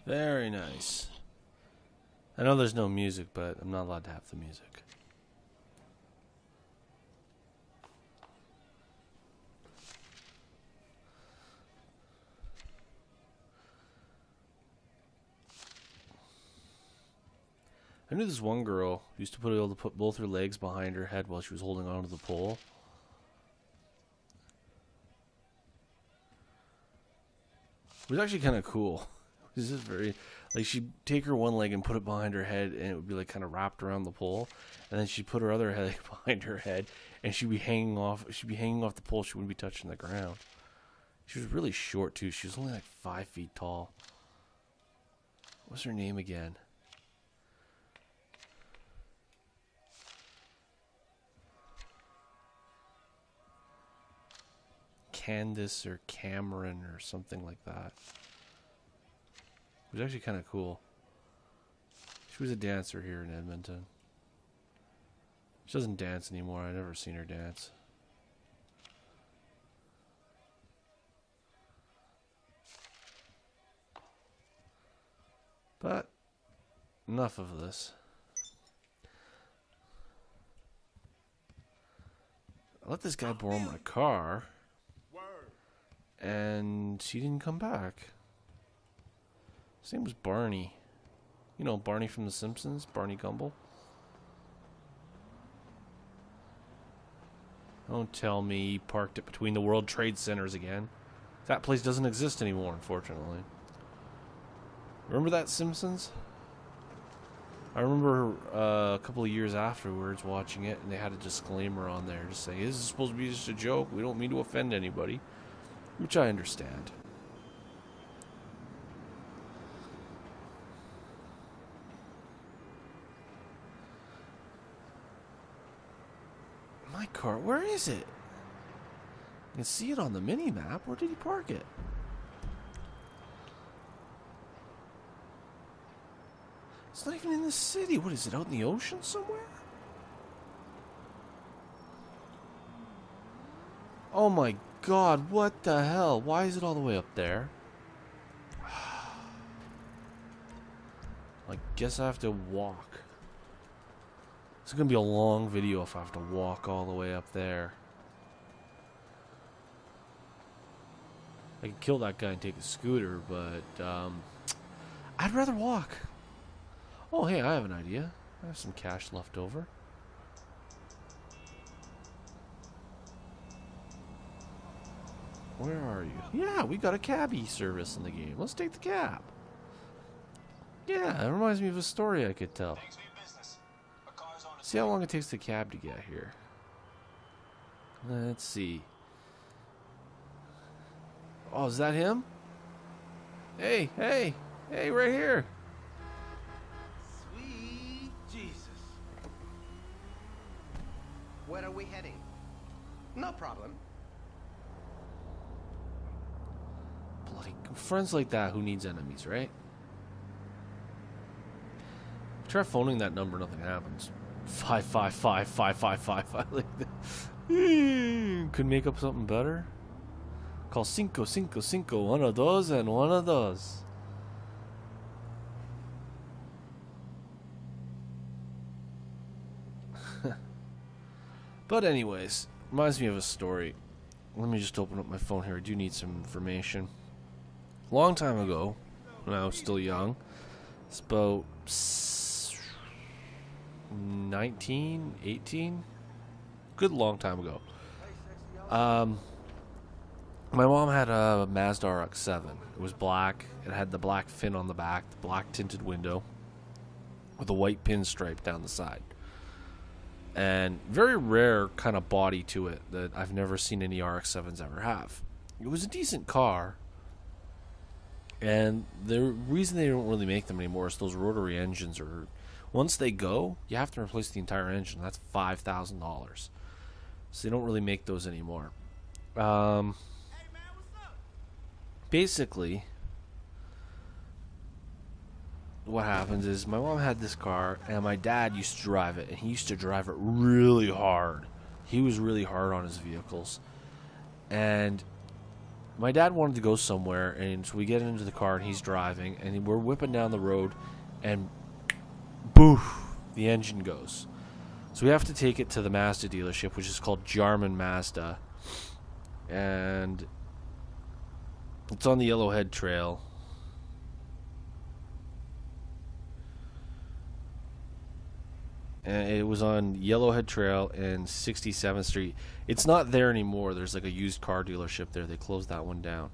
Very nice. I know there's no music, but I'm not allowed to have the music. I knew this one girl who used to be able to put both her legs behind her head while she was holding onto the pole. It was actually kind of cool. It was just very, like, she'd take her one leg and put it behind her head, and it would be like kind of wrapped around the pole, and then she'd put her other leg behind her head, and she'd be hanging off the pole. She wouldn't be touching the ground. She was really short too. She was only like 5 feet tall. What's her name again? Candace or Cameron or something like that. It was actually kind of cool. She was a dancer here in Edmonton. She doesn't dance anymore. I've never seen her dance. But enough of this. I let this guy borrow my car, and he didn't come back. His name was Barney. You know, Barney from The Simpsons, Barney Gumble. Don't tell me he parked it between the World Trade Centers again. That place doesn't exist anymore, unfortunately. Remember that, Simpsons? I remember a couple of years afterwards watching it, and they had a disclaimer on there just saying, this is supposed to be just a joke. We don't mean to offend anybody. Which I understand. My car, where is it? I can see it on the mini-map. Where did he park it? It's not even in the city. What is it, out in the ocean somewhere? Oh my God, what the hell? Why is it all the way up there? I guess I have to walk. It's gonna be a long video if I have to walk all the way up there. I could kill that guy and take a scooter, but I'd rather walk. Oh, hey, I have an idea. I have some cash left over. Where are you? Yeah, we got a cabbie service in the game. Let's take the cab. Yeah, it reminds me of a story I could tell. See how long it takes the cab to get here. Let's see. Oh, is that him? Hey, hey, hey, right here. Sweet Jesus. Where are we heading? No problem. Bloody friends like that, who needs enemies, right? Try phoning that number, nothing happens. 555-5555 like that. Could make up something better. Call 555, one of those and one of those. But anyways, reminds me of a story. Let me just open up my phone here. I do need some information. Long time ago, when I was still young, it's about 19, 18, good long time ago. My mom had a Mazda RX-7. It was black. It had the black fin on the back, the black tinted window, with a white pinstripe down the side. And very rare kind of body to it that I've never seen any RX-7s ever have. It was a decent car. And the reason they don't really make them anymore is those rotary engines are, once they go, you have to replace the entire engine. That's $5,000. So they don't really make those anymore. Basically, what happens is my mom had this car, and my dad used to drive it, and he used to drive it really hard. He was really hard on his vehicles. And my dad wanted to go somewhere, and so we get into the car, and he's driving, and we're whipping down the road, and boof, the engine goes. So we have to take it to the Mazda dealership, which is called Jarman Mazda, and it's on the Yellowhead Trail. And it was on Yellowhead Trail and 67th Street. It's not there anymore. There's like a used car dealership there. They closed that one down.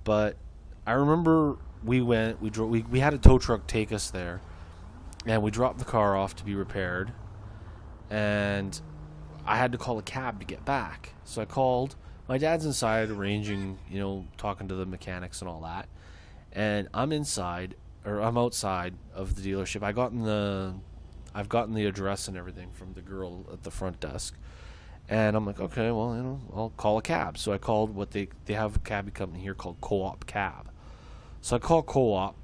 But I remember we had a tow truck take us there, and we dropped the car off to be repaired, and I had to call a cab to get back. So I called. My dad's inside arranging, talking to the mechanics and all that. And I'm outside of the dealership. I've gotten the address and everything from the girl at the front desk. And I'm like, okay, well, I'll call a cab. So I called they have a cab company here called Co-op Cab. So I call Co-op,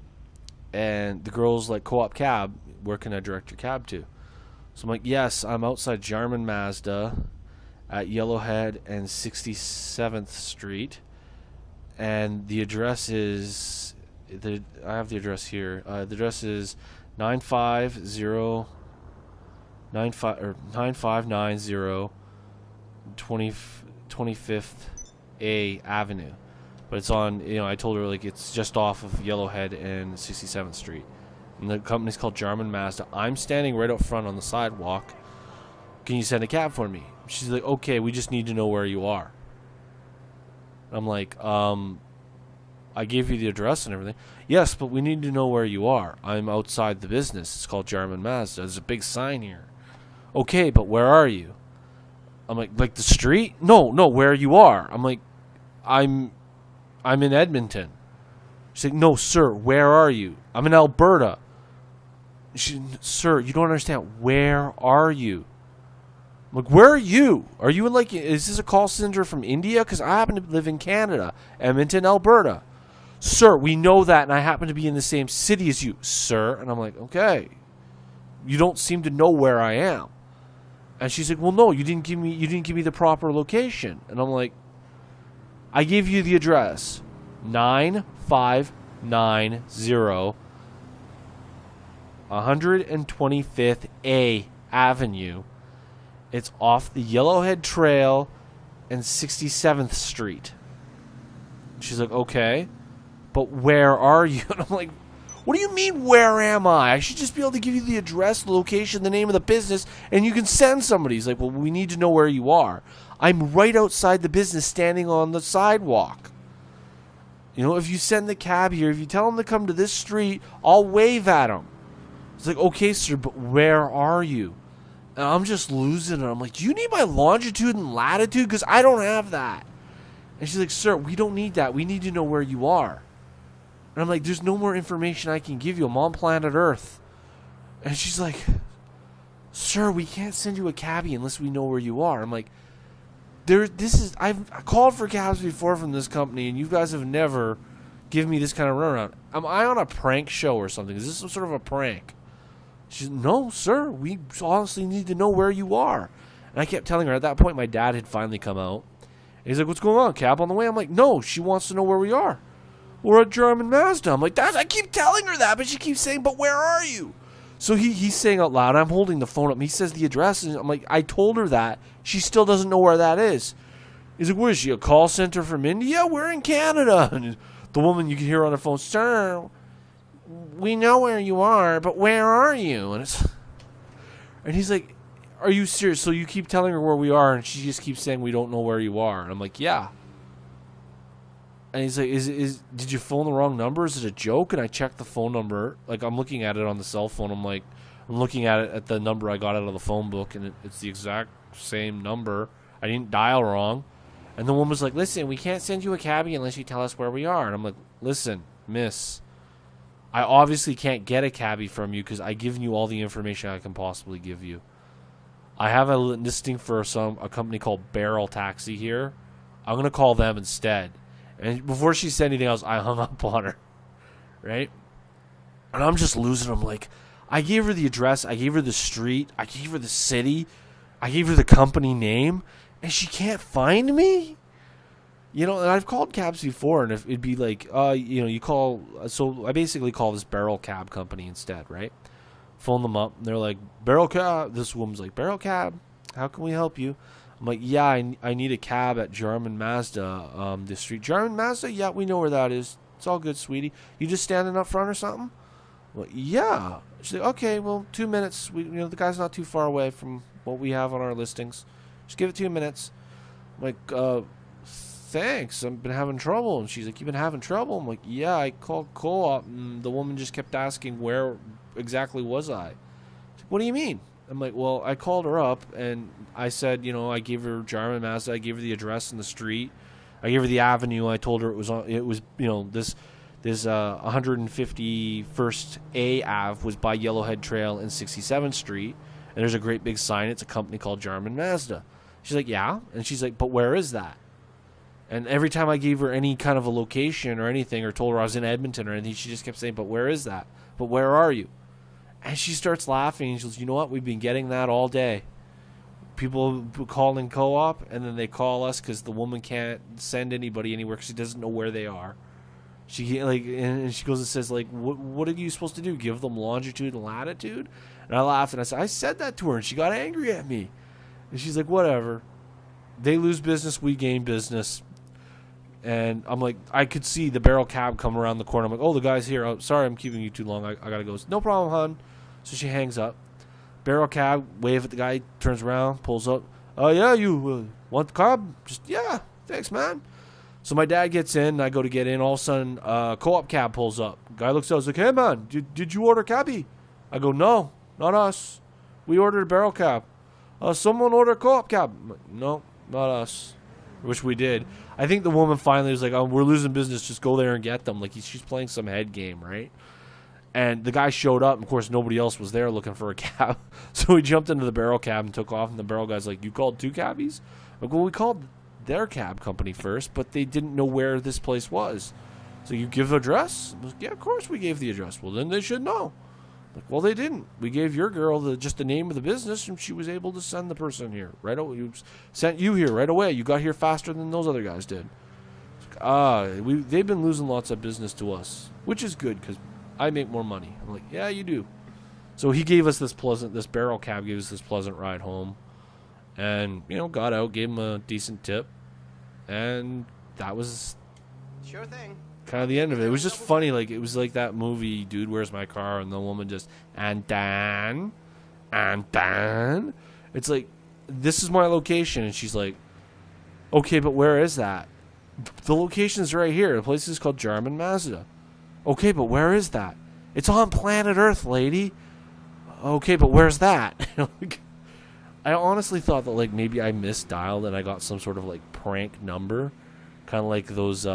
and the girl's like, Co-op Cab, where can I direct your cab to? So I'm like, yes, I'm outside Jarman Mazda at Yellowhead and 67th Street. And the address is, I have the address here. The address is 9590 25th A Avenue. But it's on, I told her, like, it's just off of Yellowhead and 67th Street. And the company's called Jarman Mazda. I'm standing right up front on the sidewalk. Can you send a cab for me? She's like, okay, we just need to know where you are. I'm like, I gave you the address and everything. Yes, but we need to know where you are. I'm outside the business. It's called Jarman Mazda. There's a big sign here. Okay, but where are you? I'm like the street? No, where you are. I'm like, I'm in Edmonton. She's like, no, sir, where are you? I'm in Alberta. Sir, you don't understand. Where are you? I'm like, where are you? Are you in, like, is this a call center from India? Because I happen to live in Canada, Edmonton, Alberta. Sir, we know that, and I happen to be in the same city as you, sir. And I'm like, okay. You don't seem to know where I am. And she's like, well, no, you didn't give me the proper location. And I'm like, I gave you the address. 9590 125th A Avenue. It's off the Yellowhead Trail and 67th Street. She's like, okay, but where are you? And I'm like, what do you mean, where am I? I should just be able to give you the address, the location, the name of the business, and you can send somebody. He's like, well, we need to know where you are. I'm right outside the business, standing on the sidewalk. If you send the cab here, if you tell them to come to this street, I'll wave at them. It's like, okay, sir, but where are you? And I'm just losing it. I'm like, do you need my longitude and latitude? Because I don't have that. And she's like, sir, we don't need that. We need to know where you are. And I'm like, there's no more information I can give you. I'm on planet Earth. And she's like, sir, we can't send you a cabbie unless we know where you are. I'm like, I've called for cabs before from this company, and you guys have never given me this kind of runaround. Am I on a prank show or something? Is this some sort of a prank? She's, no, sir, we honestly need to know where you are. And I kept telling her. At that point, my dad had finally come out. And he's like, what's going on, cab on the way? I'm like, no, she wants to know where we are. We're at Jarman Mazda. I'm like, I keep telling her that, but she keeps saying, but where are you? So he's saying out loud, I'm holding the phone up, and he says the address, and I'm like, I told her that. She still doesn't know where that is. He's like, where is she, a call center from India? We're in Canada. And the woman, you can hear on the phone, sir, we know where you are, but where are you? And he's like, are you serious? So you keep telling her where we are, and she just keeps saying we don't know where you are. And I'm like, yeah. And he's like, did you phone the wrong number? Is it a joke? And I checked the phone number. Like, I'm looking at it on the cell phone. I'm looking at it at the number I got out of the phone book, and it's the exact same number. I didn't dial wrong. And the woman was like, listen, we can't send you a cabbie unless you tell us where we are. And I'm like, listen, miss, I obviously can't get a cabbie from you because I've given you all the information I can possibly give you. I have a listing for a company called Barrel Taxi here. I'm going to call them instead. And before she said anything else, I hung up on her. Right? And I'm just losing. I'm like, I gave her the address. I gave her the street. I gave her the city. I gave her the company name. And she can't find me? You know, and I've called cabs before, and if it'd be like, you know, you call. So I basically call this Barrel Cab company instead, right? Phone them up. And they're like, Barrel Cab. This woman's like, Barrel Cab. How can we help you? I'm like, yeah, I need a cab at Jarman Mazda, this street. Jarman Mazda? Yeah, we know where that is. It's all good, sweetie. You just standing up front or something? Well, yeah. She's like, okay, well, 2 minutes. You know, the guy's not too far away from what we have on our listings. Just give it 2 minutes. I'm like, thanks. I've been having trouble. And she's like, you've been having trouble? I'm like, yeah, I called Co-op, and the woman just kept asking where exactly was I. She's like, what do you mean? I'm like, well, I called her up, and I said, you know, I gave her Jarman Mazda. I gave her the address and the street. I gave her the avenue. I told her it was, you know, this 151st A Ave was by Yellowhead Trail and 67th Street, and there's a great big sign. It's a company called Jarman Mazda. She's like, yeah, and she's like, but where is that? And every time I gave her any kind of a location or anything, or told her I was in Edmonton or anything, she just kept saying, but where is that? But where are you? And she starts laughing, and she goes, you know what? We've been getting that all day. People calling Co-op, and then they call us because the woman can't send anybody anywhere because she doesn't know where they are. She like, and she goes and says, like, what are you supposed to do? Give them longitude and latitude? And I laughed, and I said that to her, and she got angry at me. And she's like, whatever. They lose business, we gain business. And I'm like, I could see the Barrel Cab come around the corner. I'm like, oh, the guy's here. Oh, sorry, I'm keeping you too long. I gotta go. No problem, hon. So she hangs up. Barrel Cab, wave at the guy, turns around, pulls up. Oh, yeah, you want the cab? Just, yeah, thanks, man. So my dad gets in, and I go to get in. All of a sudden, Co-op cab pulls up. Guy looks out, he's like, hey, man, did you order cabbie? I go, no, not us. We ordered a Barrel Cab. Someone ordered a Co-op cab. I'm like, no, not us. Which we did. I think the woman finally was like, oh, we're losing business, just go there and get them. Like, she's playing some head game, right? And the guy showed up, and of course nobody else was there looking for a cab. So we jumped into the Barrel Cab and took off, and the Barrel guy's like, you called two cabbies? I'm like, well, we called their cab company first, but they didn't know where this place was. So you give the address? I was like, yeah, of course we gave the address. Well, then they should know. I'm like, well, they didn't. We gave your girl just the name of the business, and she was able to send the person here right away. Sent you here right away. You got here faster than those other guys did. Like, they've been losing lots of business to us, which is good because I make more money. I'm like, yeah, you do. So he gave us this Barrel Cab gave us this pleasant ride home, and you know, got out, gave him a decent tip, and that was Sure thing. kind of the end of it. It was just funny, like it was like that movie, Dude, Where's My Car? And the woman just, and Dan. It's like, this is my location, and she's like, okay, but where is that? The location's right here. The place is called Jarman Mazda. Okay, but where is that? It's on planet Earth, lady. Okay, but where's that? I honestly thought that like maybe I misdialed and I got some sort of like prank number, kind of like those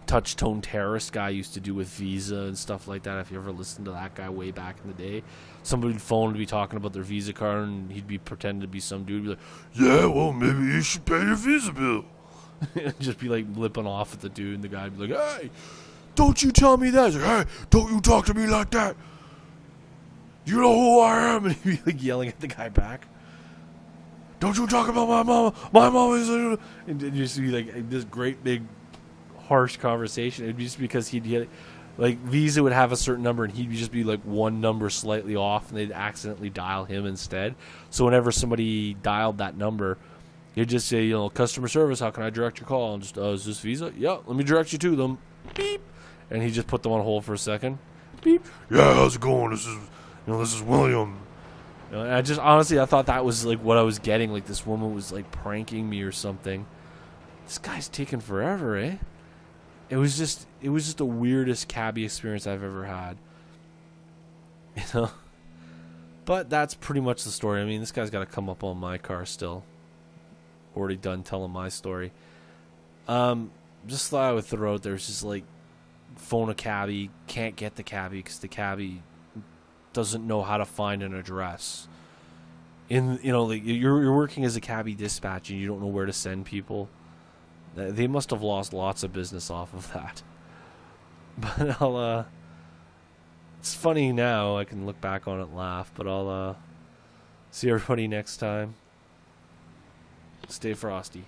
touch tone terrorist guy used to do with Visa and stuff like that. If you ever listened to that guy way back in the day, somebody would phone to be talking about their Visa card, and he'd be pretending to be some dude, be like, "Yeah, well, maybe you should pay your Visa bill." Just be like blipping off at the dude, and the guy would be like, "Hey, don't you tell me that." Like, hey, don't you talk to me like that. You know who I am? And he'd be like yelling at the guy back. Don't you talk about my mama. My mama is... And it'd just be like this great big harsh conversation. It'd be just because he'd get... Like, Visa would have a certain number, and he'd just be like one number slightly off, and they'd accidentally dial him instead. So whenever somebody dialed that number, he'd just say, you know, customer service, how can I direct your call? And just, is this Visa? Yeah, let me direct you to them. Beep. And he just put them on hold for a second. Beep. Yeah, how's it going? This is William. You know, and I just honestly, I thought that was like what I was getting. Like this woman was like pranking me or something. This guy's taking forever, eh? It was just the weirdest cabbie experience I've ever had. You know. But that's pretty much the story. I mean, this guy's got to come up on my car still. Already done telling my story. Just thought I would throw out there. It's just like, phone a cabbie, can't get the cabbie because the cabbie doesn't know how to find an address. Like you're working as a cabbie dispatch and you don't know where to send people. They must have lost lots of business off of that. But it's funny now. I can look back on it and laugh. But I'll see everybody next time. Stay frosty.